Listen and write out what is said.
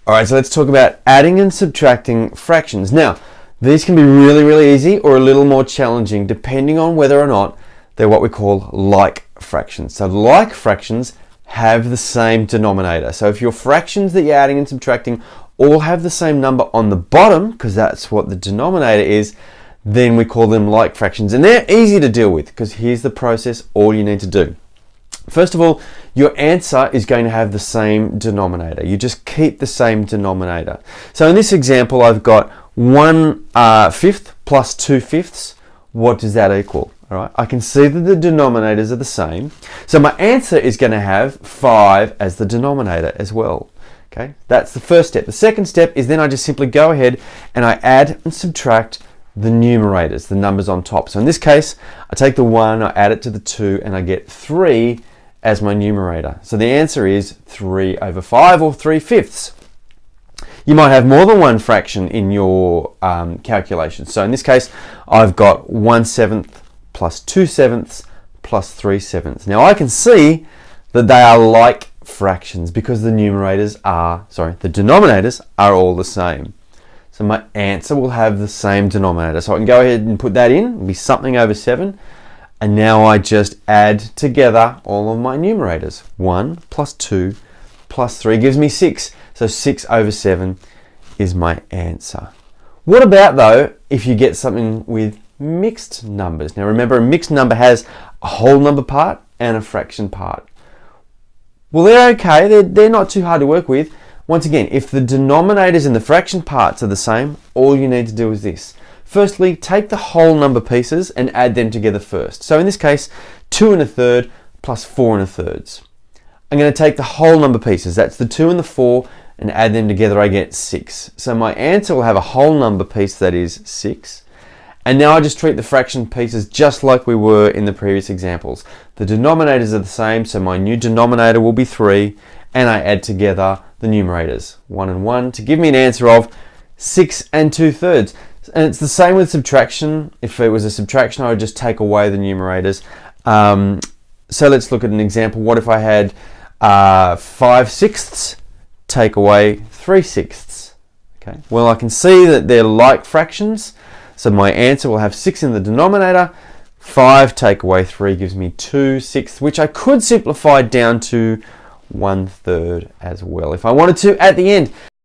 All right, so let's talk about adding and subtracting fractions. Now, these can be really, really easy or a little more challenging depending on whether or not they're what we call like fractions. So like fractions have the same denominator. So if your fractions that you're adding and subtracting all have the same number on the bottom, because that's what the denominator is, then we call them like fractions. And they're easy to deal with because here's the process, all you need to do. First of all, your answer is going to have the same denominator. You just keep the same denominator. So in this example, I've got 1/5 plus 2/5. What does that equal? All right, I can see that the denominators are the same. So my answer is going to have 5 as the denominator as well. Okay, that's the first step. The second step is then I just simply go ahead and I add and subtract the numerators, the numbers on top. So in this case, I take the 1, I add it to the 2, and I get 3 as my numerator. So the answer is 3/5 or 3/5. You might have more than one fraction in your calculation. So in this case, I've got 1/7 plus 2/7 plus 3/7. Now I can see that they are like fractions because the denominators are all the same. So my answer will have the same denominator. So I can go ahead and put that in. It'll be something over 7. And now I just add together all of my numerators. 1 plus 2 plus 3 gives me 6. So 6/7 is my answer. What about though if you get something with mixed numbers? Now remember, a mixed number has a whole number part and a fraction part. Well, they're okay. They're not too hard to work with. Once again, if the denominators and the fraction parts are the same, all you need to do is this. Firstly, take the whole number pieces and add them together first. So in this case, 2 1/3 plus 4 1/3. I'm going to take the whole number pieces, that's the 2 and the 4, and add them together, I get 6. So my answer will have a whole number piece that is 6. And now I just treat the fraction pieces just like we were in the previous examples. The denominators are the same, so my new denominator will be 3, and I add together the numerators, 1 and 1, to give me an answer of 6 2/3. And it's the same with subtraction. If it was a subtraction, I would just take away the numerators. So let's look at an example. What if I had 5/6 take away 3/6? Okay. Well, I can see that they're like fractions. So my answer will have 6 in the denominator. 5 take away 3 gives me 2/6, which I could simplify down to 1/3 as well if I wanted to at the end.